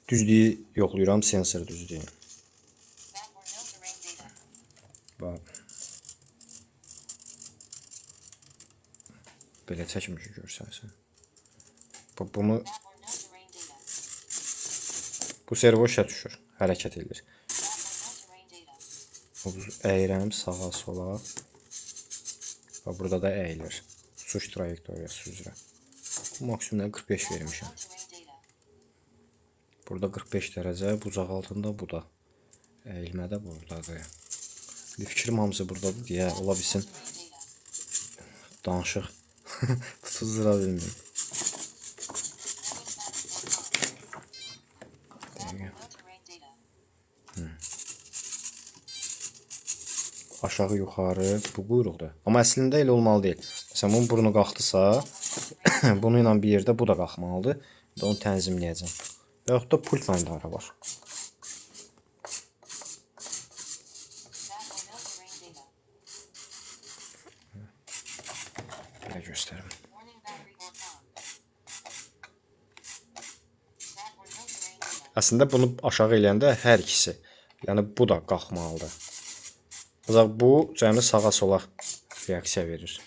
düzlüyü yoxlayıram, sensor düzlüyü. Bax. Belə çəkim ki, görsənsən. Bunu bu servo işə düşür, hərəkət edir. Əyirəm sağa, sola. Və burada da əyilir. Uçuş trayektoriyası üzrə. Maksimumda 45 vermişəm. Burada 45 dərəcə, bucaq altında bu da. Əyilmə də buradadır. Fikrim hamısı buradadır deyə ola bilsin. Danışıq. Tutuzdıra bilmirəm. Aşağı yuxarı bu quyruqdur. Amma əslində elə olmalı deyil. Məsələn, bunun burnu qalxdısa, bunu ilə bir yerdə bu da qalxmalıdır. Onu tənzimləyəcəm. Və yaxud da pultla idarə var. Belə göstərim. Əslində bunu aşağı eləyəndə hər ikisi, yəni bu da qalxmalıdır. Bu cəmi sağa sola reaksiya verir.